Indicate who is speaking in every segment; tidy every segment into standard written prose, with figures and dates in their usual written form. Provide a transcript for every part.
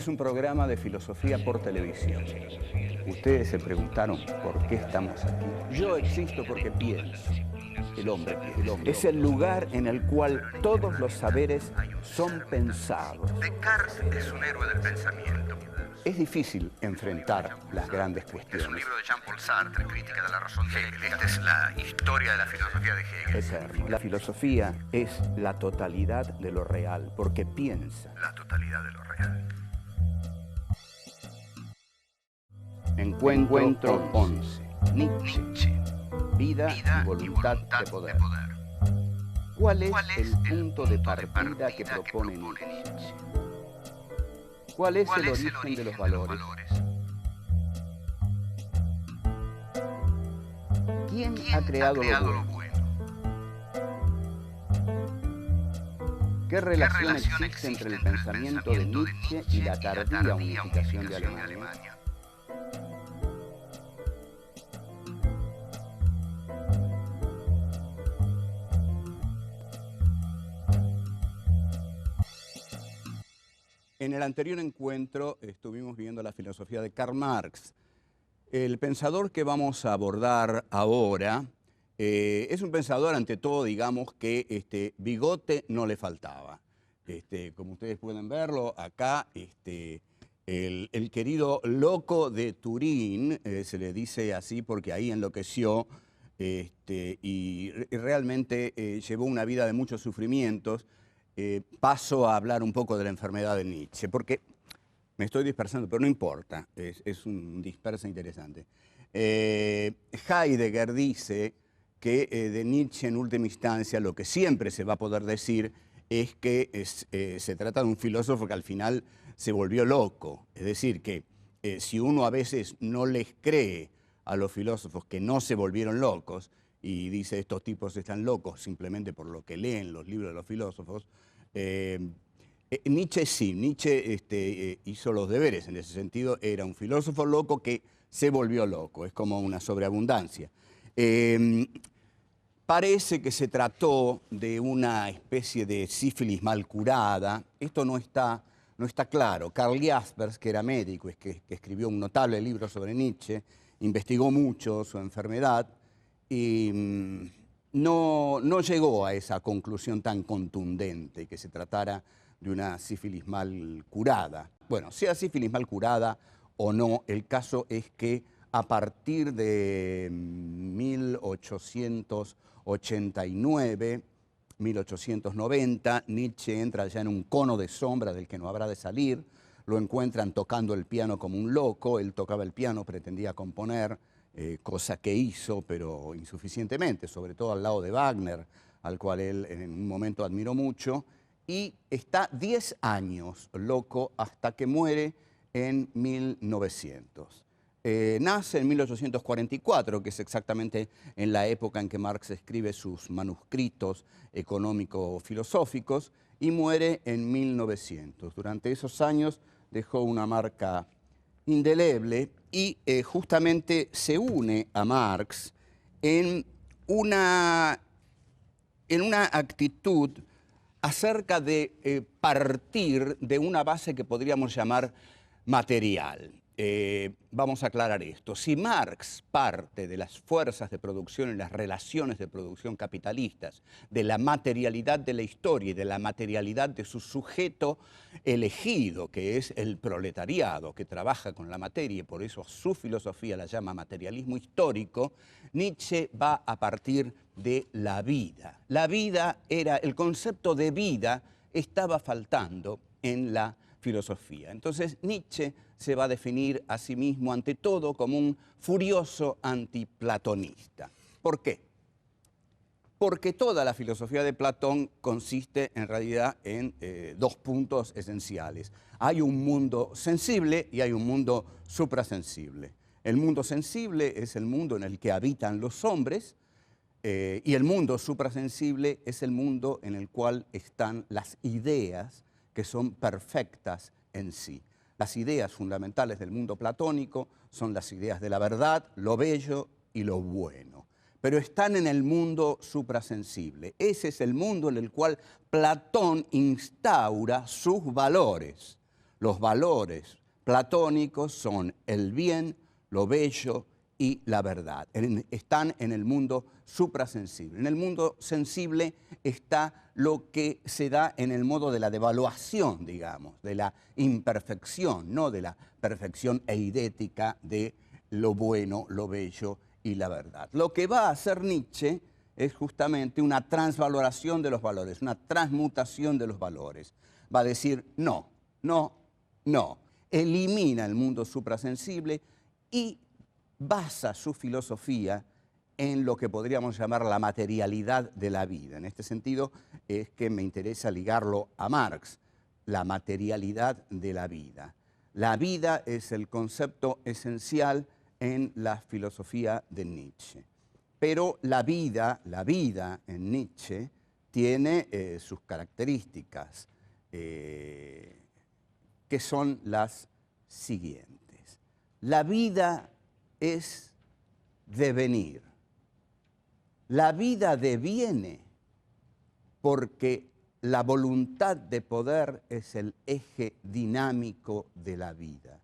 Speaker 1: es un programa de filosofía por televisión. Ustedes se preguntaron por qué estamos aquí. Yo existo porque pienso. El hombre piensa. Es el lugar en el cual todos los saberes son pensados.
Speaker 2: Descartes es un héroe del pensamiento.
Speaker 1: Es difícil enfrentar las grandes cuestiones.
Speaker 2: Es un libro de Jean-Paul Sartre, Crítica de la razón de Hegel. Esta es la historia de la filosofía de Hegel.
Speaker 1: Eterno. La filosofía es la totalidad de lo real, porque piensa.
Speaker 2: La totalidad de lo real.
Speaker 1: Encuentro 11. Nietzsche. Vida y voluntad de poder. ¿Cuál es el punto de partida que propone Nietzsche? ¿Cuál es el origen de los valores? ¿Quién ha creado lo bueno? ¿Qué relación existe entre el pensamiento de Nietzsche y la tardía unificación de Alemania? En el anterior encuentro estuvimos viendo la filosofía de Karl Marx. El pensador que vamos a abordar ahora es un pensador, ante todo, digamos, que bigote no le faltaba. Como ustedes pueden verlo, acá el querido loco de Turín, se le dice así porque ahí enloqueció y realmente llevó una vida de muchos sufrimientos. Paso a hablar un poco de la enfermedad de Nietzsche, porque me estoy dispersando, pero no importa, es un dispersa interesante. Heidegger dice que de Nietzsche en última instancia lo que siempre se va a poder decir es que se trata de un filósofo que al final se volvió loco. Es decir, que si uno a veces no les cree a los filósofos que no se volvieron locos, y dice estos tipos están locos simplemente por lo que leen los libros de los filósofos, Nietzsche sí, Nietzsche hizo los deberes en ese sentido, era un filósofo loco que se volvió loco, es como una sobreabundancia. Parece que se trató de una especie de sífilis mal curada, esto no está claro. Karl Jaspers, que era médico, que escribió un notable libro sobre Nietzsche, investigó mucho su enfermedad y no llegó a esa conclusión tan contundente que se tratara de una sífilis mal curada. Bueno, sea sífilis mal curada o no, el caso es que a partir de 1889, 1890, Nietzsche entra ya en un cono de sombra del que no habrá de salir. Lo encuentran tocando el piano como un loco, él tocaba el piano, pretendía componer, cosa que hizo, pero insuficientemente, sobre todo al lado de Wagner, al cual él en un momento admiró mucho, y está 10 años loco hasta que muere en 1900. Nace en 1844, que es exactamente en la época en que Marx escribe sus manuscritos económico-filosóficos, y muere en 1900. Durante esos años dejó una marca indeleble y justamente se une a Marx en una actitud acerca de partir de una base que podríamos llamar material. Vamos a aclarar esto. Si Marx parte de las fuerzas de producción y las relaciones de producción capitalistas, de la materialidad de la historia y de la materialidad de su sujeto elegido, que es el proletariado, que trabaja con la materia y por eso su filosofía la llama materialismo histórico, Nietzsche va a partir de la vida. La vida era, el concepto de vida estaba faltando en la filosofía. Entonces Nietzsche se va a definir a sí mismo ante todo como un furioso antiplatonista. ¿Por qué? Porque toda la filosofía de Platón consiste en realidad en dos puntos esenciales. Hay un mundo sensible y hay un mundo suprasensible. El mundo sensible es el mundo en el que habitan los hombres y el mundo suprasensible es el mundo en el cual están las ideas que son perfectas en sí. Las ideas fundamentales del mundo platónico son las ideas de la verdad, lo bello y lo bueno. Pero están en el mundo suprasensible. Ese es el mundo en el cual Platón instaura sus valores. Los valores platónicos son el bien, lo bello y la verdad. Están en el mundo suprasensible. En el mundo sensible está lo que se da en el modo de la devaluación, digamos, de la imperfección, no de la perfección eidética de lo bueno, lo bello y la verdad. Lo que va a hacer Nietzsche es justamente una transvaloración de los valores, una transmutación de los valores. Va a decir no, no, no. Elimina el mundo suprasensible y basa su filosofía en lo que podríamos llamar la materialidad de la vida. En este sentido es que me interesa ligarlo a Marx, la materialidad de la vida. La vida es el concepto esencial en la filosofía de Nietzsche. Pero la vida en Nietzsche tiene sus características, que son las siguientes. La vida es devenir. La vida deviene porque la voluntad de poder es el eje dinámico de la vida.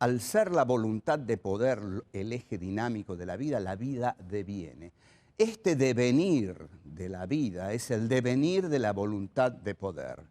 Speaker 1: Al ser la voluntad de poder el eje dinámico de la vida deviene. Este devenir de la vida es el devenir de la voluntad de poder.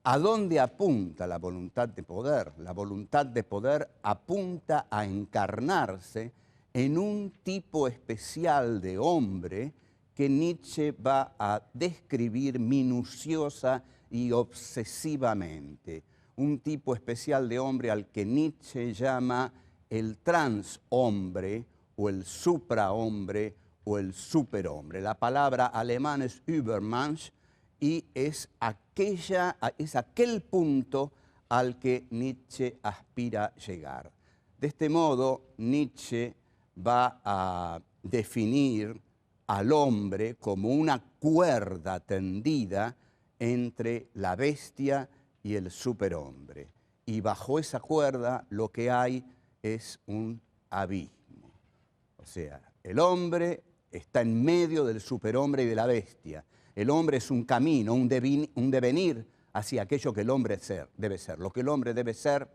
Speaker 1: ¿A dónde apunta la voluntad de poder? La voluntad de poder apunta a encarnarse en un tipo especial de hombre que Nietzsche va a describir minuciosa y obsesivamente. Un tipo especial de hombre al que Nietzsche llama el transhombre o el suprahombre o el superhombre. La palabra alemana es Übermensch y es aquel punto al que Nietzsche aspira a llegar. De este modo, Nietzsche va a definir al hombre como una cuerda tendida entre la bestia y el superhombre. Y bajo esa cuerda lo que hay es un abismo. O sea, el hombre está en medio del superhombre y de la bestia. El hombre es un camino, un devenir hacia aquello que el hombre debe ser. Lo que el hombre debe ser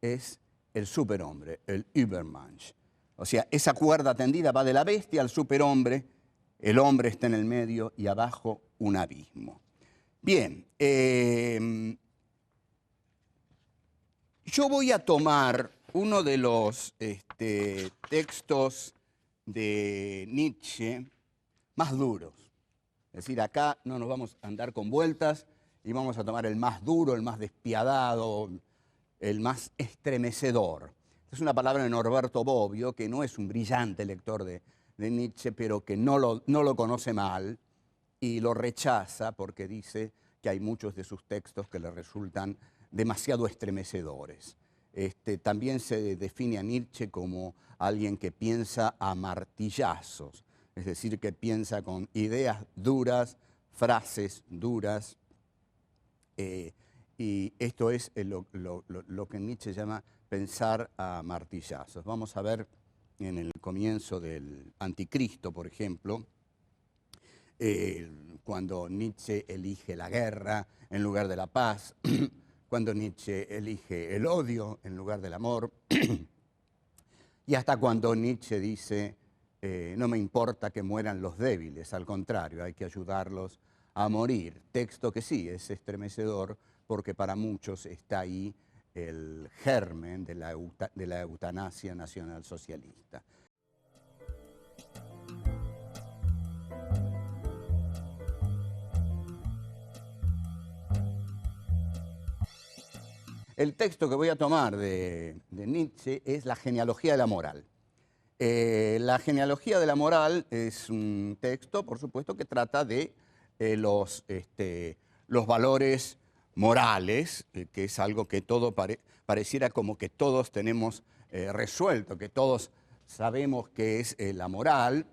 Speaker 1: es el superhombre, el Übermensch. O sea, esa cuerda tendida va de la bestia al superhombre, el hombre está en el medio y abajo un abismo. Bien, yo voy a tomar uno de los textos de Nietzsche más duros. Es decir, acá no nos vamos a andar con vueltas y vamos a tomar el más duro, el más despiadado, el más estremecedor. Es una palabra de Norberto Bobbio, que no es un brillante lector de Nietzsche, pero que no lo conoce mal y lo rechaza porque dice que hay muchos de sus textos que le resultan demasiado estremecedores. También se define a Nietzsche como alguien que piensa a martillazos, es decir, que piensa con ideas duras, frases duras, y esto es lo que Nietzsche llama pensar a martillazos. Vamos a ver en el comienzo del Anticristo, por ejemplo, cuando Nietzsche elige la guerra en lugar de la paz, cuando Nietzsche elige el odio en lugar del amor, y hasta cuando Nietzsche dice, no me importa que mueran los débiles, al contrario, hay que ayudarlos a morir. Texto que sí es estremecedor porque para muchos está ahí el germen de la eutanasia nacionalsocialista. El texto que voy a tomar de Nietzsche es La genealogía de la moral. La genealogía de la moral es un texto, por supuesto, que trata de los valores morales, que es algo que pareciera como que todos tenemos resuelto, que todos sabemos qué es la moral.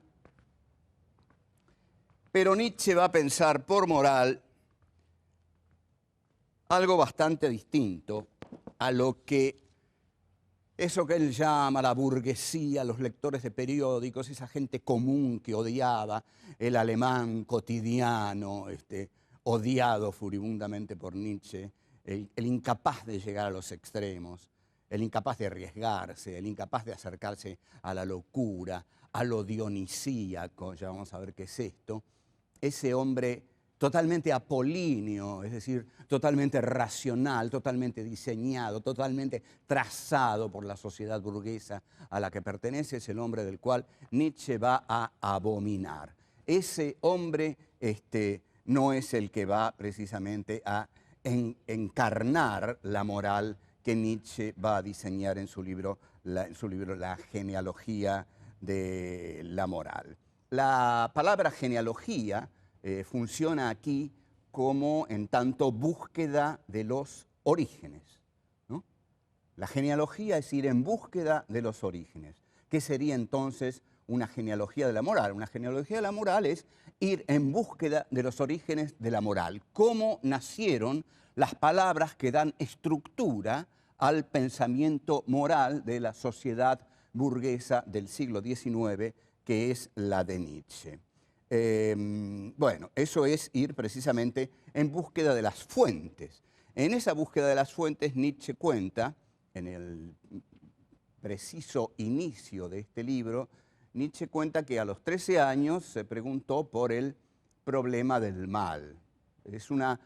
Speaker 1: Pero Nietzsche va a pensar por moral algo bastante distinto a eso que él llama la burguesía, los lectores de periódicos, esa gente común que odiaba el alemán cotidiano, odiado furibundamente por Nietzsche, el incapaz de llegar a los extremos, el incapaz de arriesgarse, el incapaz de acercarse a la locura, a lo dionisíaco, ya vamos a ver qué es esto, ese hombre totalmente apolíneo, es decir, totalmente racional, totalmente diseñado, totalmente trazado por la sociedad burguesa a la que pertenece, es el hombre del cual Nietzsche va a abominar. Ese hombre no es el que va precisamente a encarnar la moral que Nietzsche va a diseñar en su libro La genealogía de la moral. La palabra genealogía funciona aquí como en tanto búsqueda de los orígenes, ¿no? La genealogía es ir en búsqueda de los orígenes. ¿Qué sería entonces una genealogía de la moral? Una genealogía de la moral es ir en búsqueda de los orígenes de la moral. ¿Cómo nacieron las palabras que dan estructura al pensamiento moral de la sociedad burguesa del siglo XIX, que es la de Nietzsche? Bueno, eso es ir precisamente en búsqueda de las fuentes. En esa búsqueda de las fuentes, Nietzsche cuenta, en el preciso inicio de este libro, Nietzsche cuenta que a los 13 años se preguntó por el problema del mal. Es una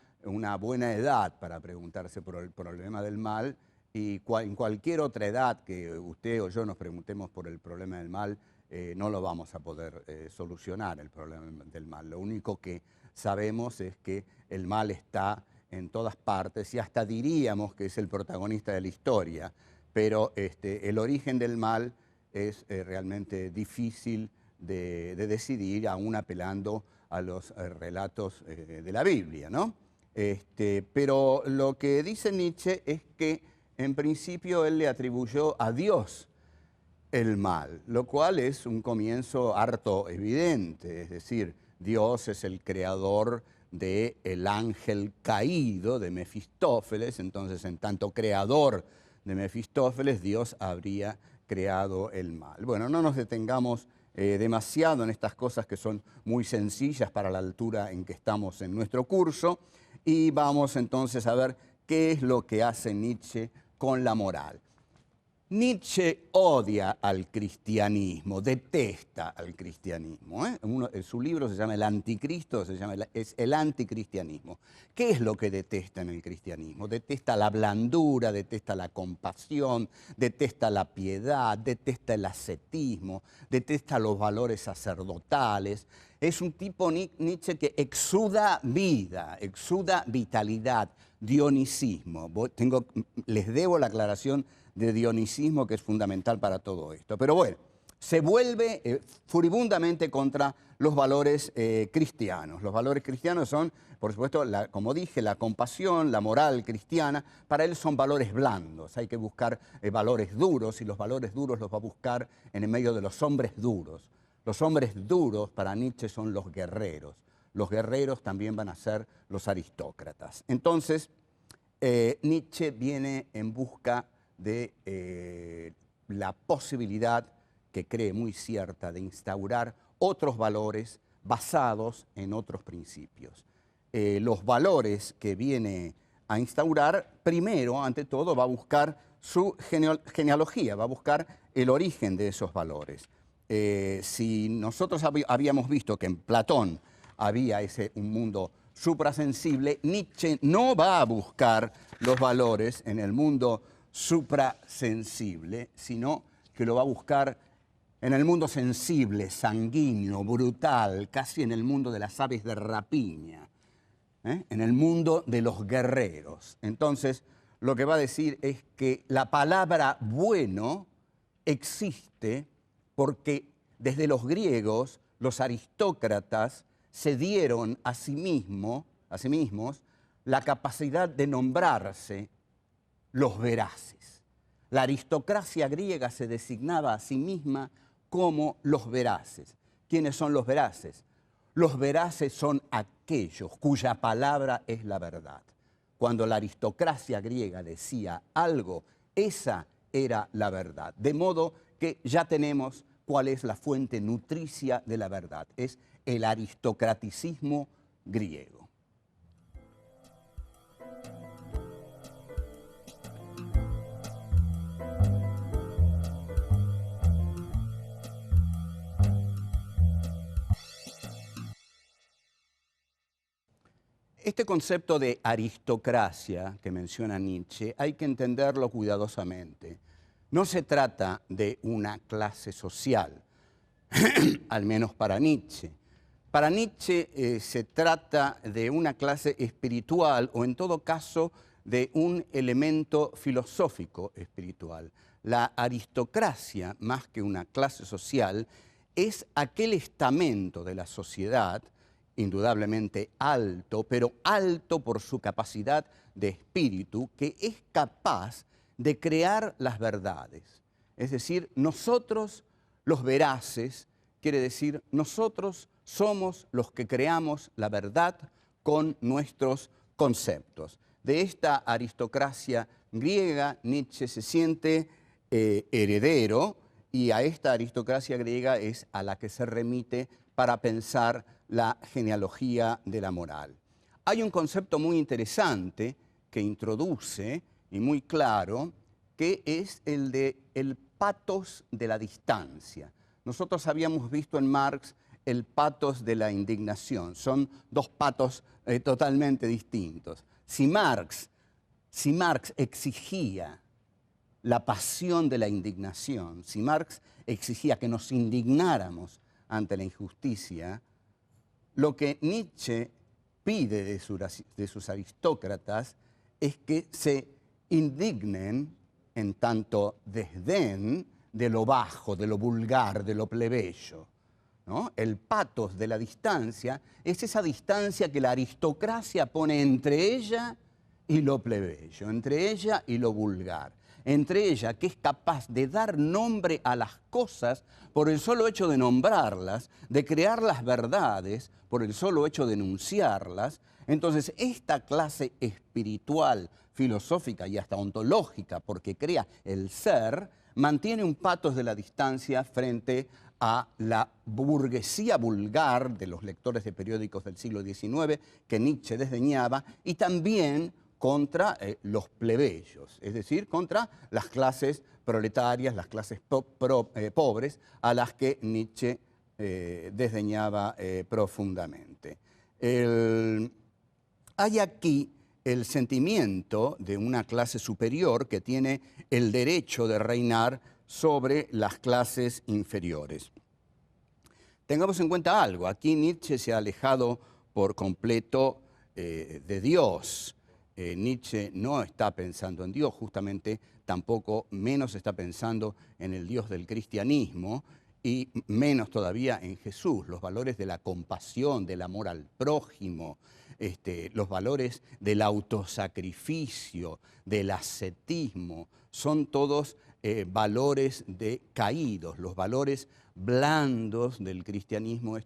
Speaker 1: buena edad para preguntarse por el problema del mal, y en cualquier otra edad que usted o yo nos preguntemos por el problema del mal, no lo vamos a poder solucionar, el problema del mal. Lo único que sabemos es que el mal está en todas partes y hasta diríamos que es el protagonista de la historia, pero el origen del mal es realmente difícil de decidir, aún apelando a los relatos de la Biblia, ¿no? Pero lo que dice Nietzsche es que en principio él le atribuyó a Dios el mal, lo cual es un comienzo harto evidente, es decir, Dios es el creador del ángel caído de Mefistófeles, entonces en tanto creador de Mefistófeles, Dios habría creado el mal. Bueno, no nos detengamos demasiado en estas cosas que son muy sencillas para la altura en que estamos en nuestro curso, y vamos entonces a ver qué es lo que hace Nietzsche con la moral. Nietzsche odia al cristianismo, detesta al cristianismo. Su libro se llama El Anticristo, es el anticristianismo. ¿Qué es lo que detesta en el cristianismo? Detesta la blandura, detesta la compasión, detesta la piedad, detesta el ascetismo, detesta los valores sacerdotales. Es un tipo Nietzsche que exuda vida, exuda vitalidad, dionisismo. Les debo la aclaración de dionisismo, que es fundamental para todo esto. Pero bueno, se vuelve furibundamente contra los valores cristianos. Los valores cristianos son, por supuesto, como dije, la compasión, la moral cristiana. Para él son valores blandos. Hay que buscar valores duros, y los valores duros los va a buscar en el medio de los hombres duros. Los hombres duros para Nietzsche son los guerreros. Los guerreros también van a ser los aristócratas. Entonces, Nietzsche viene en busca de la posibilidad, que cree muy cierta, de instaurar otros valores basados en otros principios. Los valores que viene a instaurar, primero, ante todo, va a buscar su genealogía, va a buscar el origen de esos valores. Si nosotros habíamos visto que en Platón había un mundo suprasensible, Nietzsche no va a buscar los valores en el mundo suprasensible, sino que lo va a buscar en el mundo sensible, sanguíneo, brutal, casi en el mundo de las aves de rapiña, en el mundo de los guerreros. Entonces, lo que va a decir es que la palabra bueno existe porque desde los griegos, los aristócratas se dieron a sí mismos la capacidad de nombrarse los veraces. La aristocracia griega se designaba a sí misma como los veraces. ¿Quiénes son los veraces? Los veraces son aquellos cuya palabra es la verdad. Cuando la aristocracia griega decía algo, esa era la verdad. De modo que ya tenemos cuál es la fuente nutricia de la verdad. Es el aristocraticismo griego. Este concepto de aristocracia que menciona Nietzsche hay que entenderlo cuidadosamente. No se trata de una clase social, al menos para Nietzsche. Para Nietzsche se trata de una clase espiritual o en todo caso de un elemento filosófico espiritual. La aristocracia, más que una clase social, es aquel estamento de la sociedad indudablemente alto, pero alto por su capacidad de espíritu, que es capaz de crear las verdades. Es decir, nosotros los veraces, quiere decir, nosotros somos los que creamos la verdad con nuestros conceptos. De esta aristocracia griega, Nietzsche se siente heredero, y a esta aristocracia griega es a la que se remite para pensar la genealogía de la moral. Hay un concepto muy interesante que introduce y muy claro, que es el de el patos de la distancia. Nosotros habíamos visto en Marx el patos de la indignación. Son dos patos totalmente distintos. Si Marx exigía la pasión de la indignación, si Marx exigía que nos indignáramos ante la injusticia, lo que Nietzsche pide de sus aristócratas es que se indignen en tanto desdén de lo bajo, de lo vulgar, de lo plebeyo, ¿no? El patos de la distancia es esa distancia que la aristocracia pone entre ella y lo plebeyo, entre ella y lo vulgar, entre ella que es capaz de dar nombre a las cosas por el solo hecho de nombrarlas, de crear las verdades por el solo hecho de enunciarlas. Entonces, esta clase espiritual, filosófica y hasta ontológica, porque crea el ser, mantiene un patos de la distancia frente a la burguesía vulgar de los lectores de periódicos del siglo XIX que Nietzsche desdeñaba, y también contra los plebeyos, es decir, contra las clases proletarias, las clases pobres, a las que Nietzsche desdeñaba profundamente. Hay aquí el sentimiento de una clase superior que tiene el derecho de reinar sobre las clases inferiores. Tengamos en cuenta algo, aquí Nietzsche se ha alejado por completo de Dios. Nietzsche no está pensando en Dios, justamente tampoco menos está pensando en el Dios del cristianismo y menos todavía en Jesús. Los valores de la compasión, del amor al prójimo, los valores del autosacrificio, del ascetismo, son todos valores decaídos, los valores blandos del cristianismo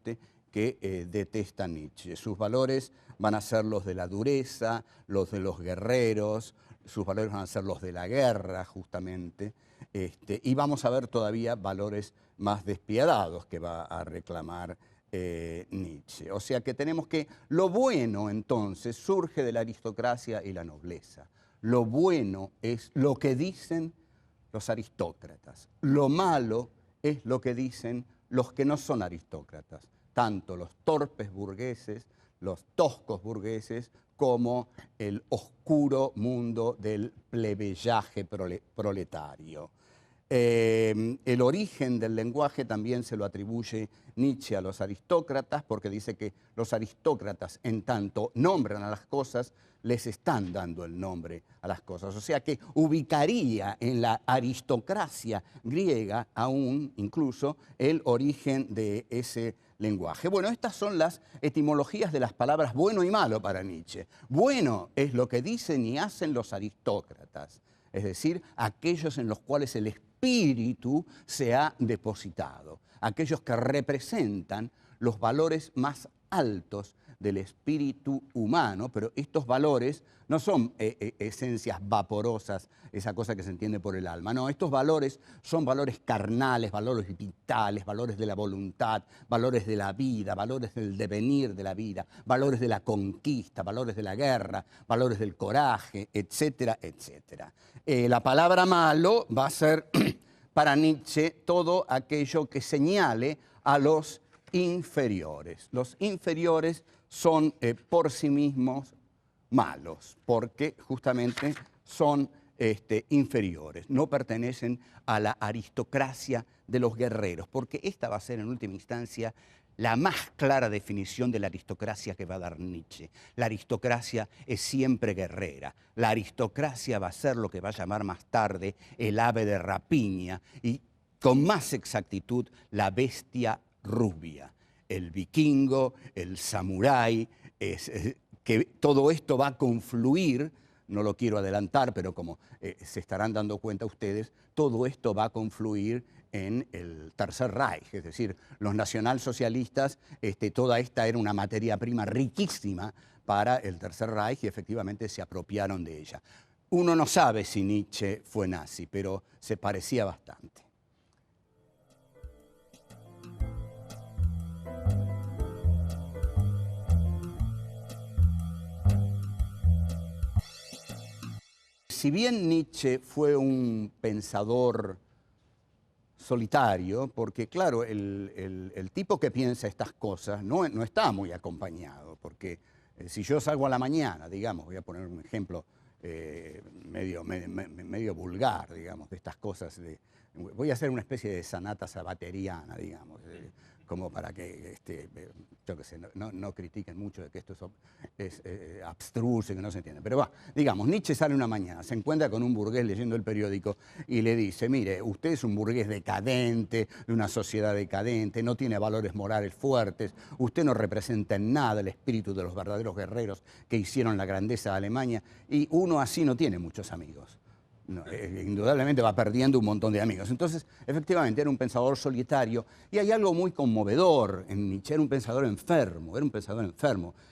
Speaker 1: que detesta Nietzsche. Sus valores van a ser los de la dureza, los de los guerreros, sus valores van a ser los de la guerra, justamente, y vamos a ver todavía valores más despiadados que va a reclamar Nietzsche. O sea que tenemos que lo bueno entonces surge de la aristocracia y la nobleza. Lo bueno es lo que dicen los aristócratas. Lo malo es lo que dicen los que no son aristócratas, tanto los torpes burgueses, los toscos burgueses, como el oscuro mundo del plebeyaje proletario. El origen del lenguaje también se lo atribuye Nietzsche a los aristócratas, porque dice que los aristócratas, en tanto nombran a las cosas, les están dando el nombre a las cosas. O sea que ubicaría en la aristocracia griega aún incluso el origen de ese lenguaje. Bueno, estas son las etimologías de las palabras bueno y malo para Nietzsche. Bueno es lo que dicen y hacen los aristócratas, es decir, aquellos en los cuales el espíritu se ha depositado, aquellos que representan los valores más altos del espíritu humano, pero estos valores no son esencias vaporosas, esa cosa que se entiende por el alma. No, estos valores son valores carnales, valores vitales, valores de la voluntad, valores de la vida, valores del devenir de la vida, valores de la conquista, valores de la guerra, valores del coraje, etcétera, etcétera. La palabra malo va a ser para Nietzsche todo aquello que señale a los inferiores. Los inferiores son por sí mismos malos, porque justamente son inferiores, no pertenecen a la aristocracia de los guerreros, porque esta va a ser en última instancia la más clara definición de la aristocracia que va a dar Nietzsche. La aristocracia es siempre guerrera. La aristocracia va a ser lo que va a llamar más tarde el ave de rapiña y con más exactitud la bestia rubia. El vikingo, el samurái, que todo esto va a confluir, no lo quiero adelantar, pero como se estarán dando cuenta ustedes, todo esto va a confluir en el Tercer Reich, es decir, los nacionalsocialistas, toda esta era una materia prima riquísima para el Tercer Reich y efectivamente se apropiaron de ella. Uno no sabe si Nietzsche fue nazi, pero se parecía bastante. Si bien Nietzsche fue un pensador solitario, porque claro, el tipo que piensa estas cosas no está muy acompañado, porque si yo salgo a la mañana, digamos, voy a poner un ejemplo medio vulgar, digamos, de estas cosas, voy a hacer una especie de sanata sabateriana, digamos, como para que, yo qué sé, no critiquen mucho de que esto es abstruso y que no se entiende. Pero va, digamos, Nietzsche sale una mañana, se encuentra con un burgués leyendo el periódico y le dice, mire, usted es un burgués decadente, de una sociedad decadente, no tiene valores morales fuertes, usted no representa en nada el espíritu de los verdaderos guerreros que hicieron la grandeza de Alemania, y uno así no tiene muchos amigos. No, indudablemente va perdiendo un montón de amigos. Entonces, efectivamente, era un pensador solitario y hay algo muy conmovedor en Nietzsche. Era un pensador enfermo,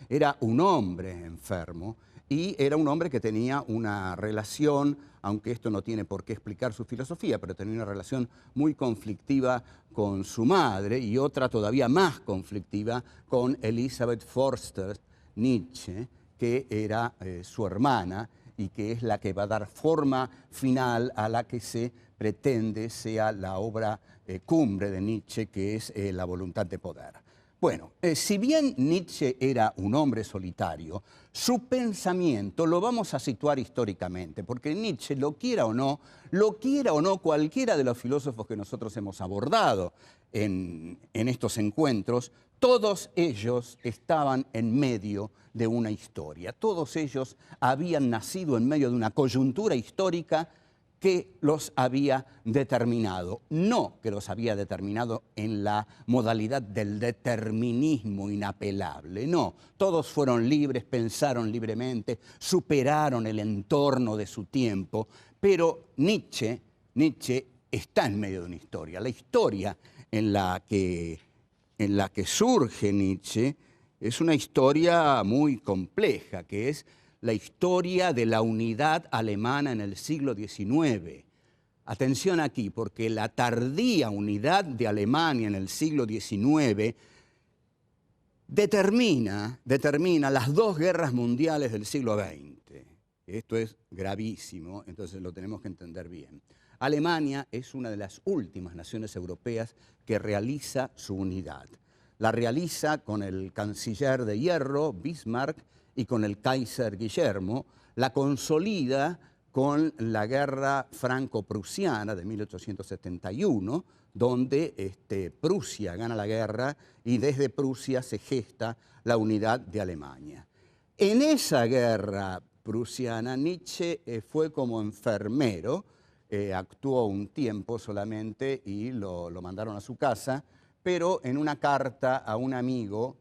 Speaker 1: era un hombre enfermo y era un hombre que tenía una relación, aunque esto no tiene por qué explicar su filosofía, pero tenía una relación muy conflictiva con su madre y otra todavía más conflictiva con Elisabeth Förster Nietzsche, que era su hermana, y que es la que va a dar forma final a la que se pretende sea la obra cumbre de Nietzsche, que es La voluntad de poder. Bueno, si bien Nietzsche era un hombre solitario, su pensamiento lo vamos a situar históricamente, porque Nietzsche, lo quiera o no cualquiera de los filósofos que nosotros hemos abordado en estos encuentros, todos ellos estaban en medio de una historia. Todos ellos habían nacido en medio de una coyuntura histórica que los había determinado. No que los había determinado en la modalidad del determinismo inapelable. No, todos fueron libres, pensaron libremente, superaron el entorno de su tiempo. Pero Nietzsche está en medio de una historia. La historia en la que surge Nietzsche es una historia muy compleja, que es la historia de la unidad alemana en el siglo XIX. Atención aquí, porque la tardía unidad de Alemania en el siglo XIX determina las dos guerras mundiales del siglo XX. Esto es gravísimo, entonces lo tenemos que entender bien. Alemania es una de las últimas naciones europeas que realiza su unidad. La realiza con el canciller de hierro, Bismarck, y con el Kaiser Guillermo. La consolida con la guerra franco-prusiana de 1871, donde Prusia gana la guerra y desde Prusia se gesta la unidad de Alemania. En esa guerra prusiana, Nietzsche fue como enfermero, actuó un tiempo solamente y lo mandaron a su casa, pero en una carta a un amigo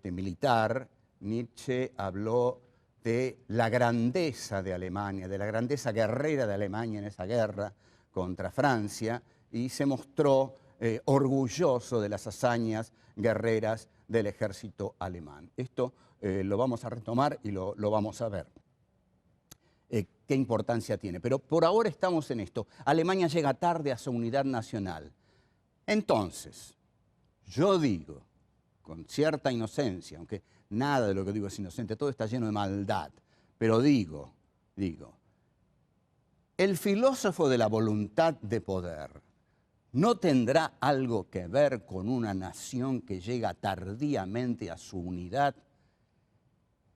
Speaker 1: militar, Nietzsche habló de la grandeza de Alemania, de la grandeza guerrera de Alemania en esa guerra contra Francia, y se mostró orgulloso de las hazañas guerreras del ejército alemán. Esto lo vamos a retomar y lo vamos a ver. ¿Qué importancia tiene? Pero por ahora estamos en esto. Alemania llega tarde a su unidad nacional. Entonces, yo digo, con cierta inocencia, aunque nada de lo que digo es inocente, todo está lleno de maldad, pero digo, el filósofo de la voluntad de poder no tendrá algo que ver con una nación que llega tardíamente a su unidad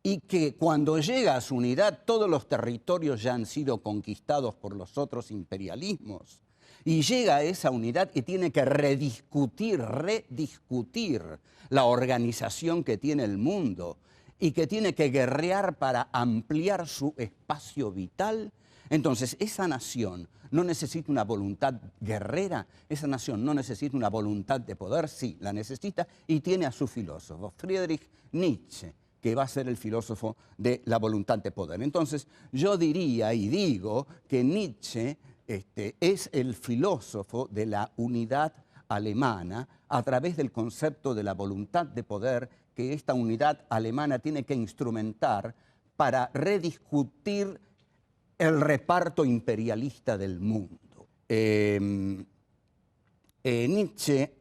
Speaker 1: y que cuando llega a su unidad todos los territorios ya han sido conquistados por los otros imperialismos. Y llega a esa unidad y tiene que rediscutir la organización que tiene el mundo y que tiene que guerrear para ampliar su espacio vital. Entonces, esa nación no necesita una voluntad guerrera, esa nación no necesita una voluntad de poder, sí, la necesita y tiene a su filósofo, Friedrich Nietzsche, que va a ser el filósofo de la voluntad de poder. Entonces, yo diría y digo que Nietzsche es el filósofo de la unidad alemana a través del concepto de la voluntad de poder que esta unidad alemana tiene que instrumentar para rediscutir el reparto imperialista del mundo. Nietzsche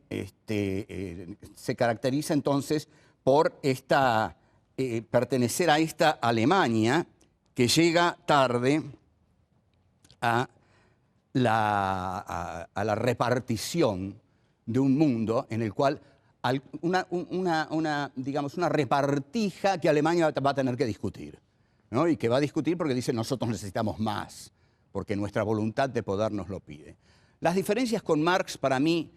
Speaker 1: se caracteriza entonces por pertenecer a esta Alemania que llega tarde a la repartición de un mundo en el cual digamos, una repartija que Alemania va a tener que discutir, ¿no? Y que va a discutir porque dice nosotros necesitamos más, porque nuestra voluntad de poder nos lo pide. Las diferencias con Marx, para mí,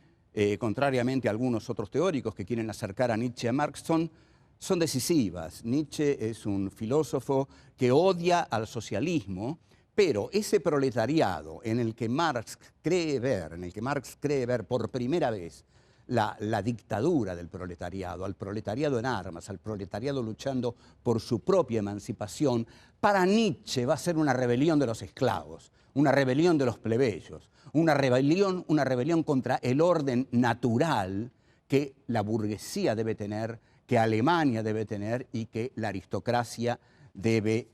Speaker 1: contrariamente a algunos otros teóricos que quieren acercar a Nietzsche a Marx, son decisivas. Nietzsche es un filósofo que odia al socialismo, pero ese proletariado en el que Marx cree ver por primera vez la dictadura del proletariado, al proletariado en armas, al proletariado luchando por su propia emancipación, para Nietzsche va a ser una rebelión de los esclavos, una rebelión de los plebeyos, una rebelión contra el orden natural que la burguesía debe tener, que Alemania debe tener y que la aristocracia debe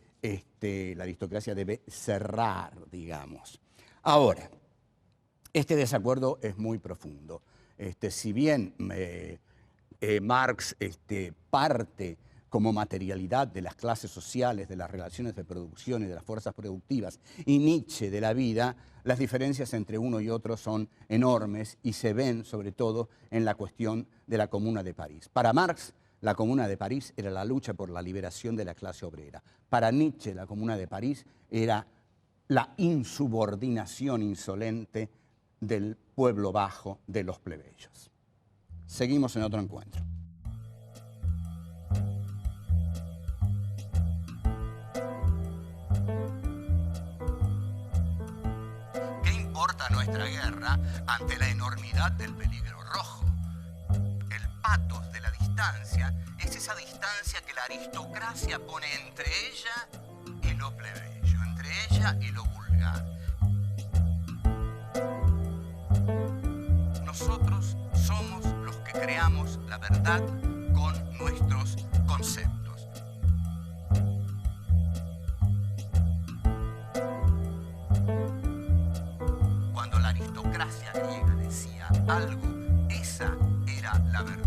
Speaker 1: cerrar, digamos. Ahora, este desacuerdo es muy profundo. Si bien Marx parte como materialidad de las clases sociales, de las relaciones de producción y de las fuerzas productivas, y Nietzsche de la vida, las diferencias entre uno y otro son enormes y se ven sobre todo en la cuestión de la Comuna de París. Para Marx, la Comuna de París era la lucha por la liberación de la clase obrera. Para Nietzsche, la Comuna de París era la insubordinación insolente del pueblo bajo, de los plebeyos. Seguimos en otro encuentro.
Speaker 2: ¿Qué importa nuestra guerra ante la enormidad del peligro rojo? El pathos de la distancia es esa distancia que la aristocracia pone entre ella y lo plebeyo, entre ella y lo vulgar. Nosotros somos los que creamos la verdad con nuestros conceptos. Cuando la aristocracia griega decía algo, esa era la verdad.